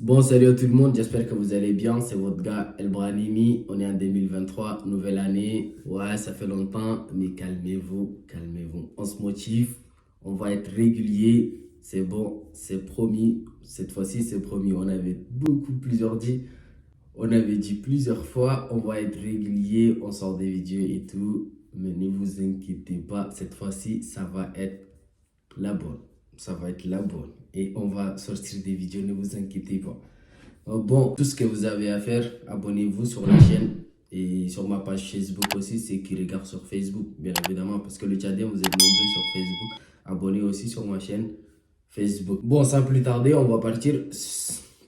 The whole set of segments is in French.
Bon, salut à tout le monde, j'espère que vous allez bien. C'est votre gars El Branimi. On est en 2023, nouvelle année. Ouais, ça fait longtemps, mais calmez-vous, calmez-vous. On se motive, on va être régulier. C'est bon, c'est promis. Cette fois-ci, c'est promis. On avait plusieurs dit. On avait dit plusieurs fois, on va être régulier, on sort des vidéos et tout. Mais ne vous inquiétez pas, cette fois-ci, ça va être la bonne. Ça va être la bonne. Et on va sortir des vidéos, ne vous inquiétez pas. Bon, tout ce que vous avez à faire, abonnez-vous sur la chaîne et sur ma page Facebook aussi, c'est qui regarde sur Facebook, bien évidemment, parce que le Tchadien, vous êtes nombreux sur Facebook. Abonnez aussi sur ma chaîne Facebook. Bon, sans plus tarder, on va partir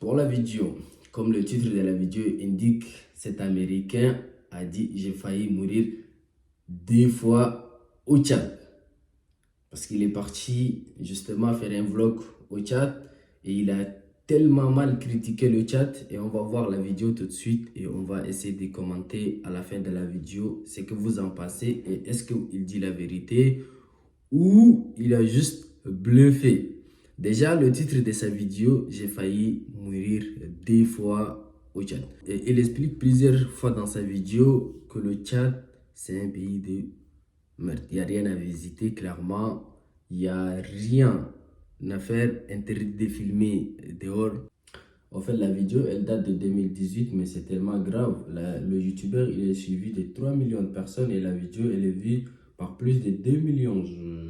pour la vidéo. Comme le titre de la vidéo indique, cet Américain a dit, j'ai failli mourir 2 fois au Tchad. Parce qu'il est parti justement faire un vlog au Tchad et il a tellement mal critiqué le Tchad. Et on va voir la vidéo tout de suite et on va essayer de commenter à la fin de la vidéo ce que vous en pensez et est-ce qu'il dit la vérité ou il a juste bluffé. Déjà, le titre de sa vidéo, j'ai failli mourir 2 fois au Tchad. Et il explique plusieurs fois dans sa vidéo que le Tchad, c'est un pays de merde. Il n'y a rien à visiter, clairement. Il n'y a rien à faire. Interdit de filmer dehors. En fait, la vidéo, elle date de 2018, mais c'est tellement grave. Le youtubeur, il est suivi de 3 millions de personnes et la vidéo, elle est vue par plus de 2 millions,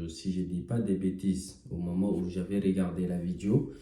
si je ne dis pas des bêtises, au moment où j'avais regardé la vidéo.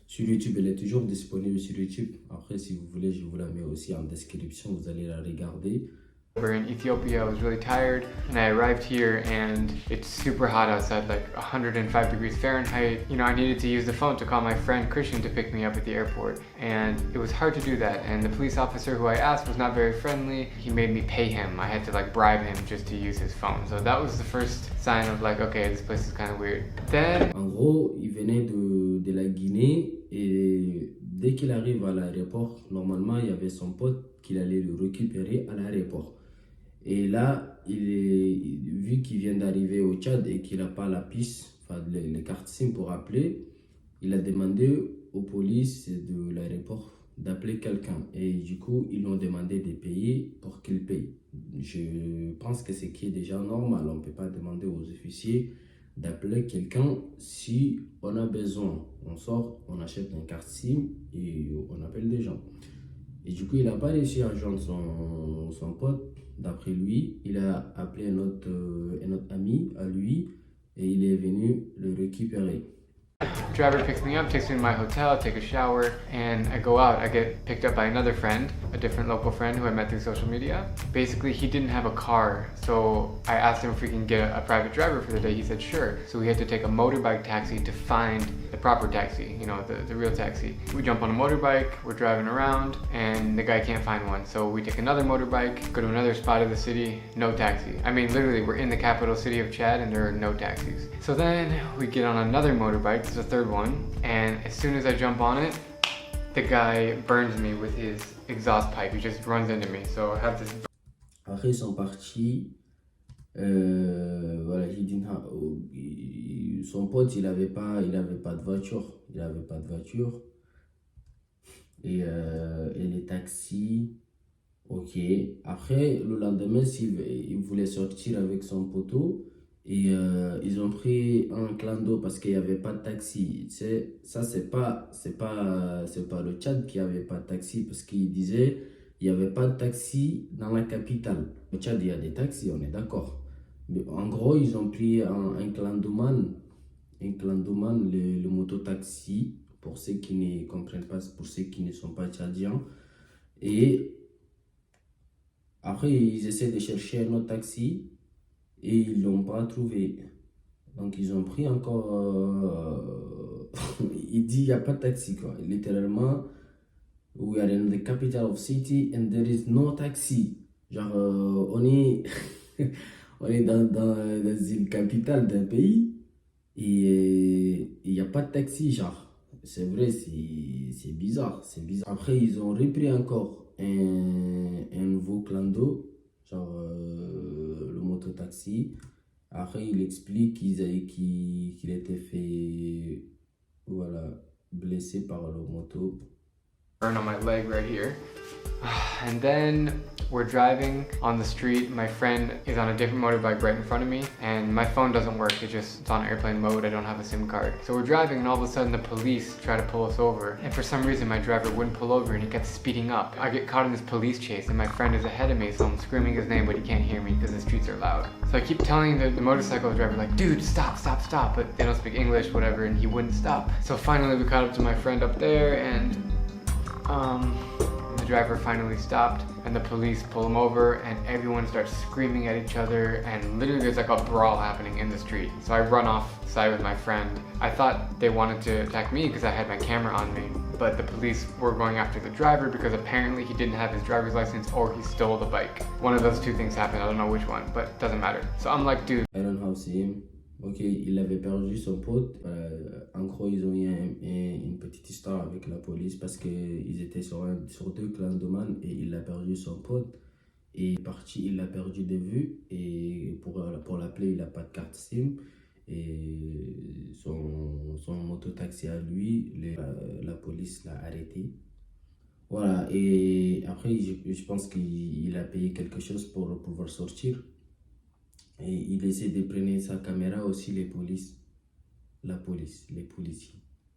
Sur YouTube, elle est toujours disponible sur YouTube. Après, si vous voulez, je vous la mets aussi en description, vous allez la regarder. In Ethiopia, I was really tired, and I arrived here, and it's super hot outside, like 105 degrees Fahrenheit. You know, I needed to use the phone to call my friend Christian to pick me up at the airport, and it was hard to do that. And the police officer who I asked was not very friendly. He made me pay him. I had to like bribe him just to use his phone. So that was the first sign of like, okay, this place is kind of weird. Then, en gros, il venait de la Guinée et dès qu'il arrive à l'aéroport, normalement, il y avait son pote qu'il allait le récupérer à l'aéroport. Et là, vu qu'il vient d'arriver au Tchad et qu'il n'a pas la piste, enfin les cartes SIM pour appeler, il a demandé aux polices de l'aéroport d'appeler quelqu'un. Et du coup, ils l'ont demandé de payer pour qu'il paye. Je pense que c'est qui est déjà normal. On ne peut pas demander aux officiers d'appeler quelqu'un si on a besoin. On sort, on achète une carte SIM et on appelle des gens. Et du coup, il n'a pas réussi à joindre son pote. D'après lui, il a appelé un autre ami à lui et il est venu le récupérer. driver picks me up, takes me to my hotel, I take a shower, and I go out. I get picked up by another friend, a different local friend who I met through social media. Basically, he didn't have a car, so I asked him if we can get a private driver for the day. He said sure. So we had to take a motorbike taxi to find the proper taxi, you know, the real taxi. We jump on a motorbike, we're driving around, and the guy can't find one. So we take another motorbike, go to another spot of the city, no taxi. I mean, literally, we're in the capital city of Chad and there are no taxis. So then we get on another motorbike, this is a third one, and as soon as I jump on it, the guy burns me with his exhaust pipe. He just runs into me. So I have this. Après, ils sont partis. Voilà, son pote, il avait pas de voiture. Il avait pas de voiture. Et les taxis, ok. Après, le lendemain, il voulait sortir avec son poteau. Et ils ont pris un clando parce qu'il n'y avait pas de taxi. Ça, c'est pas le Tchad qui avait pas de taxi parce qu'il disait il n'y avait pas de taxi dans la capitale. Au Tchad, il y a des taxis, on est d'accord. Mais en gros, ils ont pris un clandoman, le moto-taxi, pour ceux qui ne comprennent pas, pour ceux qui ne sont pas tchadiens. Et après, ils essaient de chercher un autre taxi et ils ne l'ont pas trouvé. Donc, ils ont pris encore. Il dit il n'y a pas de taxi, quoi. Littéralement, we are in the capital of city and there is no taxi. Genre, on est, on est dans une capitale d'un pays et il n'y a pas de taxi, genre. C'est vrai, c'est bizarre, c'est bizarre. Après, ils ont repris encore un nouveau clando, genre le moto-taxi. Après, il explique qu'il était fait, voilà, blessé par le moto. burn on my leg right here. And then we're driving on the street. My friend is on a different motorbike right in front of me, and my phone doesn't work. It's on airplane mode. I don't have a SIM card. So we're driving, and all of a sudden the police try to pull us over. And for some reason, my driver wouldn't pull over, and he kept speeding up. I get caught in this police chase, and my friend is ahead of me, so I'm screaming his name, but he can't hear me because the streets are loud. So I keep telling the motorcycle driver, like, dude, stop, stop, stop. But they don't speak English, whatever, and he wouldn't stop. So finally, we caught up to my friend up there, and the driver finally stopped, and the police pull him over, and everyone starts screaming at each other, and literally there's like a brawl happening in the street. So I run off side with my friend. I thought they wanted to attack me because I had my camera on me, but the police were going after the driver because apparently he didn't have his driver's license or he stole the bike. One of those two things happened. I don't know which one, but it doesn't matter. So I'm like, dude. I don't know see him. Ok, il avait perdu son pote. En gros, ils ont eu une petite histoire avec la police parce qu'ils étaient sur deux clandomans et il a perdu son pote. Et parti, il l'a perdu de vue. Et pour l'appeler, il n'a pas de carte SIM. Et son mototaxi à lui, la police l'a arrêté. Voilà, et après, je pense qu'il a payé quelque chose pour pouvoir sortir. Et il essaie de prendre sa caméra aussi, les policiers.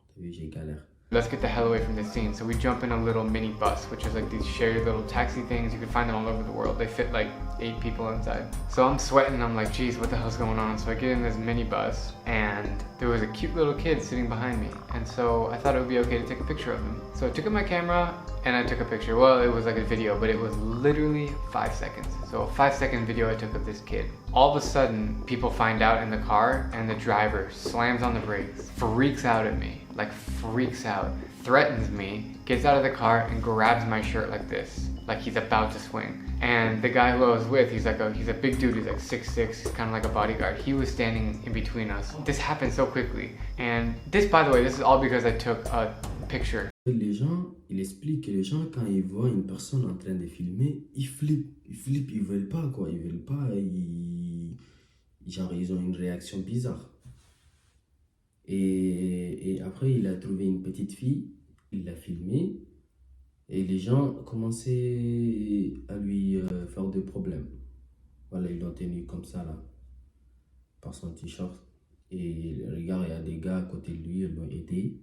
T'as vu, j'ai galère. Let's get the hell away from this scene. So we jump in a little mini bus, which is like these shared little taxi things. You can find them all over the world. They fit like 8 people inside. So I'm sweating. I'm like, geez, what the hell's going on? So I get in this mini bus, and there was a cute little kid sitting behind me. And so I thought it would be okay to take a picture of him. So I took out my camera and I took a picture. Well, it was like a video, but it was literally 5 seconds. So a 5-second video I took of this kid. All of a sudden, people find out in the car, and the driver slams on the brakes, freaks out at me, like freaks out, threatens me, gets out of the car and grabs my shirt like this, like he's about to swing. And the guy who I was with, he's a big dude, he's like 6'6", he's kind of like a bodyguard. He was standing in between us. This happened so quickly. And this, by the way, this is all because I took a picture. Les gens, il explique que les gens, quand ils voient une personne en train de filmer, ils flippent, ils veulent pas quoi, genre ils ont une réaction bizarre. Et après, il a trouvé une petite fille, il l'a filmée, et les gens commençaient à lui faire des problèmes. Voilà, ils l'ont tenu comme ça là, par son t-shirt. Et regarde, il y a des gars à côté de lui, ils l'ont aidé.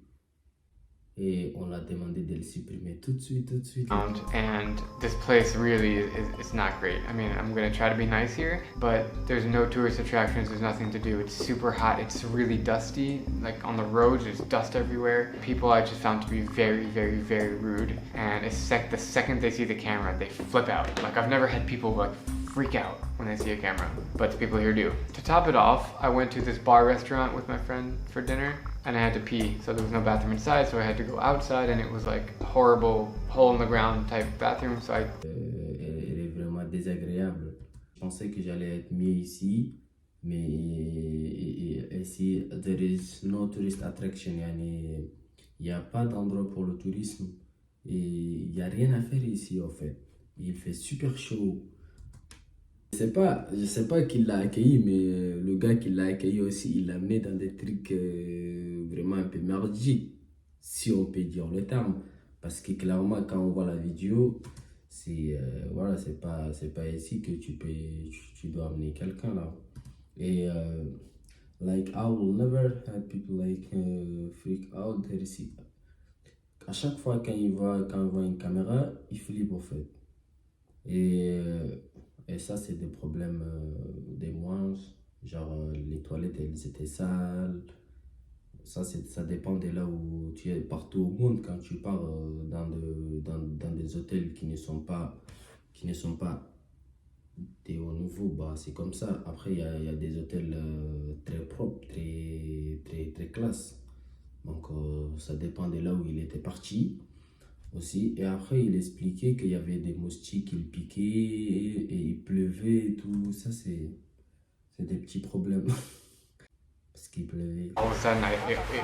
Et on l'a demandé de le supprimer tout de suite. And this place really is not great. I mean, I'm gonna try to be nice here, but there's no tourist attractions, there's nothing to do. It's super hot, it's really dusty. Like on the roads, there's dust everywhere. People I just found to be very, very, very rude. And the second they see the camera, they flip out. Like I've never had people like freak out when they see a camera, but the people here do. To top it off, I went to this bar restaurant with my friend for dinner, and I had to pee, so there was no bathroom inside, so I had to go outside, and it was like a horrible hole in the ground type bathroom, so elle est vraiment désagréable. Je pensais que j'allais être mieux ici, mais ici, there is no tourist attraction, il n'y a pas d'endroit pour le tourisme, et il n'y a rien à faire ici en fait. Il fait super chaud. Je sais pas qui l'a accueilli, mais le gars qui l'a accueilli aussi, il l'a mis dans des trucs vraiment un peu merdiques, si on peut dire le terme. Parce que clairement, quand on voit la vidéo, c'est voilà, c'est pas ici que tu dois amener quelqu'un là. Et like I will never have people like freak out there ici. À chaque fois quand il voit une caméra, il flippe en fait. Et ça, c'est des problèmes des moins. Genre, les toilettes, elles étaient sales. Ça dépend de là où tu es partout au monde. Quand tu pars dans des hôtels qui ne sont pas des hauts niveaux, bah, c'est comme ça. Après, il y a des hôtels très propres, très classe. Donc, ça dépend de là où il était parti. Aussi. Et après, il expliquait qu'il y avait des moustiques qui le piquaient et il pleuvait et tout. Ça, c'est des petits problèmes. Parce qu'il pleuvait. All of a sudden,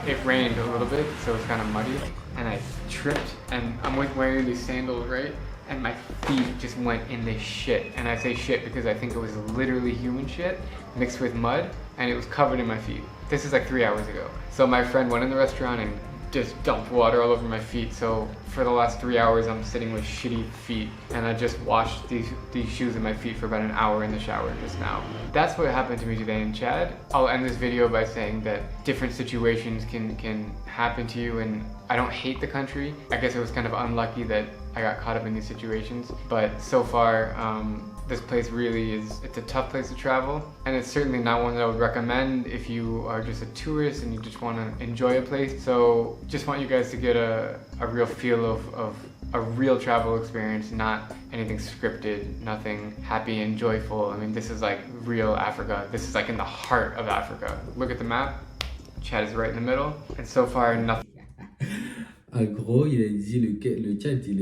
it rained a little bit, so it was kind of muddy. And I tripped, and I'm wearing these sandals, right? And my feet just went in this shit. And I say shit because I think it was literally human shit mixed with mud, and it was covered in my feet. This is like 3 hours ago. So my friend went in the restaurant and just dumped water all over my feet. So for the last 3 hours, I'm sitting with shitty feet, and I just washed these shoes in my feet for about an hour in the shower just now. That's what happened to me today in Chad. I'll end this video by saying that different situations can happen to you, and I don't hate the country. I guess it was kind of unlucky that I got caught up in these situations, but so far, this place really it's a tough place to travel, and it's certainly not one that I would recommend if you are just a tourist and you just want to enjoy a place. So just want you guys to get a real feel of a real travel experience, not anything scripted, nothing happy and joyful. I mean, this is like real Africa. This is like in the heart of Africa. Look at the map. Chad is right in the middle, and so far nothing. En gros, il a dit le Tchad, il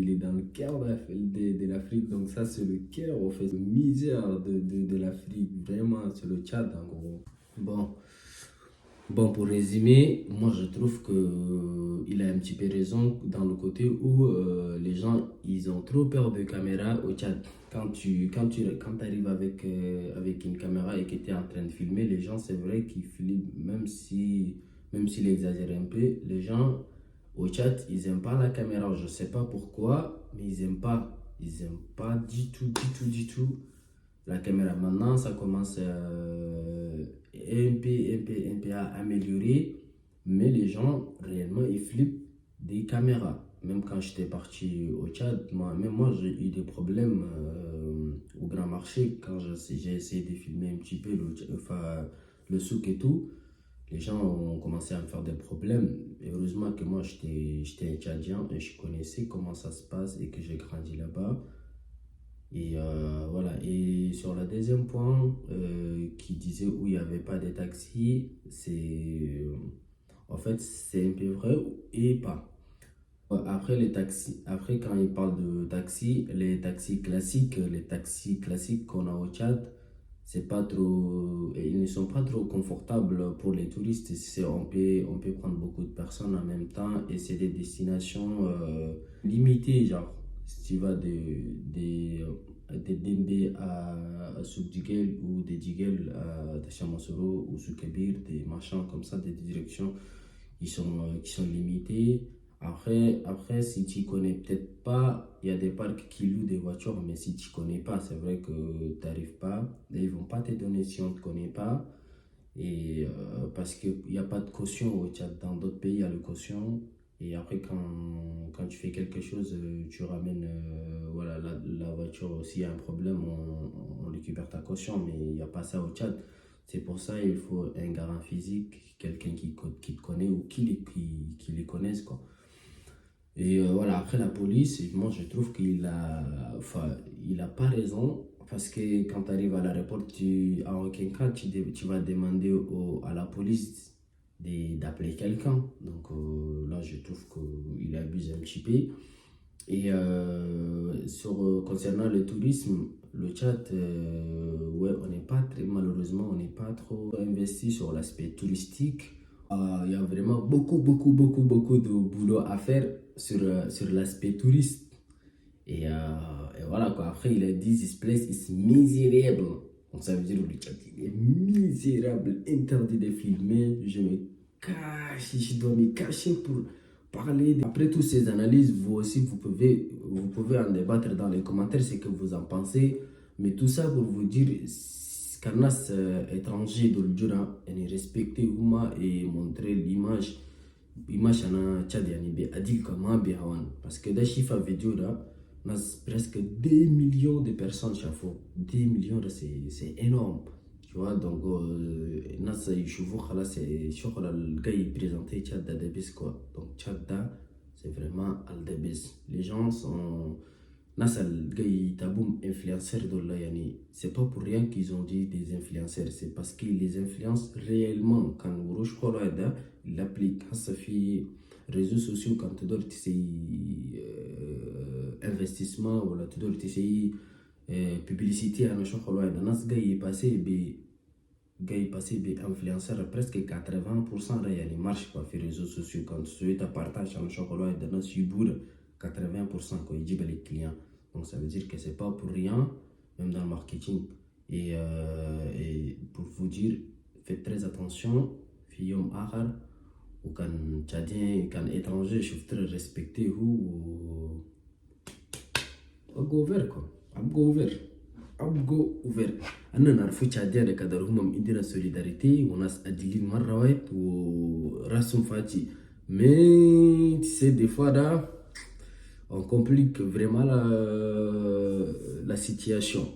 est dans le cœur de l'Afrique. Donc ça, c'est le cœur, en fait, misère de l'Afrique. Vraiment, c'est le Tchad, en gros. Bon, pour résumer, moi, je trouve qu'il a un petit peu raison dans le côté où les gens, ils ont trop peur de caméra au Tchad. Quand tu arrives avec une caméra et que tu es en train de filmer, les gens, c'est vrai qu'ils filment, même s'il exagère un peu, les gens... Au Tchad, ils n'aiment pas la caméra. Je ne sais pas pourquoi, mais ils n'aiment pas. Ils n'aiment pas du tout la caméra. Maintenant, ça commence un peu à améliorer. Mais les gens, réellement, ils flippent des caméras. Même quand j'étais parti au Tchad, moi, j'ai eu des problèmes au grand marché. Quand j'ai essayé de filmer un petit peu le souk et tout. Les gens ont commencé à me faire des problèmes. Et heureusement que moi, j'étais un Tchadien et je connaissais comment ça se passe et que j'ai grandi là-bas. Et voilà. Et sur le deuxième point, qui disait où il n'y avait pas de taxis, en fait, c'est un peu vrai et pas. Après, quand il parle de taxis, les taxis classiques qu'on a au Tchad, ils ne sont pas trop confortables pour les touristes. On peut prendre beaucoup de personnes en même temps et c'est des destinations limitées. Genre, si tu vas de Dembé à Souk Djigel ou de Djigel à Chamosoro ou Soukabir, des machins comme ça, des directions qui sont limitées. Après, si tu connais peut-être pas, il y a des parcs qui louent des voitures, mais si tu connais pas, c'est vrai que tu n'arrives pas. Et ils vont pas te donner si on ne te connaît pas. Et parce qu'il n'y a pas de caution au Tchad. Dans d'autres pays, il y a le caution. Et après, quand tu fais quelque chose, tu ramènes voilà, la voiture. S'il y a un problème, on récupère ta caution. Mais il n'y a pas ça au Tchad. C'est pour ça qu'il faut un garant physique, quelqu'un qui te connaît ou qui les connaisse, quoi. Et voilà, après la police, moi je trouve il a pas raison parce que quand tu arrives à l'aéroport, en aucun cas tu vas demander à la police d'appeler quelqu'un. Donc là, je trouve qu'il abuse un petit peu. Et concernant le tourisme, le Tchad, ouais, malheureusement, on n'est pas trop investi sur l'aspect touristique. Il y a vraiment beaucoup de boulot à faire sur l'aspect touriste. Et voilà quoi. Après, il a dit this place is miserable. Donc ça veut dire que le Tchad il est misérable, interdit de filmer. Je dois me cacher pour parler. Après toutes ces analyses, vous aussi, vous pouvez en débattre dans les commentaires ce que vous en pensez. Mais tout ça pour vous dire, Karnas étranger de l'Udjura, elle est respectée Huma et montrer l'image ana Tchad yani be adil kama be hawan. Parce que dans chiffre vidéo là, on a presque 2 millions de personnes chaque fois. 2 millions, c'est énorme. Tu vois, donc, Nasa Yushufu Khala, c'est sûr le gars il présentait Tchad d'Adebis quoi. Donc, Tchad, c'est vraiment Aldebis. Les gens sont. Nasa le gars il taboum influenceur de là, yani. C'est pas pour rien qu'ils ont dit des influenceurs, c'est parce qu'ils les influencent réellement. Quand Rouge Khala, il applique ça fait réseaux sociaux quand tu dois investissement ou tu dois publicité à notre chocolat. Dans ce gars il est passé des influenceurs presque 80% là il marche pas sur les réseaux sociaux quand tu partages à notre chocolat dans notre subur 80% quoi il dit les clients. Donc ça veut dire que c'est pas pour rien même dans le marketing et pour vous dire faites très attention fiyom akhar ou quand Tchadien, quand étranger, je suis très respecté, ou go ouvert quoi. Go ouvert. Go ouvert. Anna narfu Tchadien de Kadarhumam Indira Solidarité, on a Adilin Marrawet ou Rassoum Fati. Mais tu sais, des fois là, on complique vraiment la situation.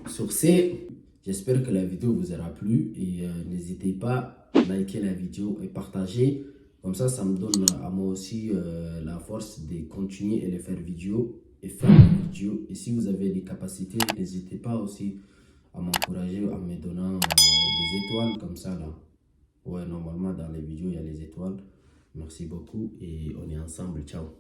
Sur ce, j'espère que la vidéo vous aura plu et n'hésitez pas à liker la vidéo et partager. Comme ça me donne à moi aussi la force de continuer et de faire vidéo et faire des vidéos. Et si vous avez des capacités, n'hésitez pas aussi à m'encourager en me donnant des étoiles comme ça là. Ouais, normalement dans les vidéos il y a les étoiles. Merci beaucoup et on est ensemble. Ciao.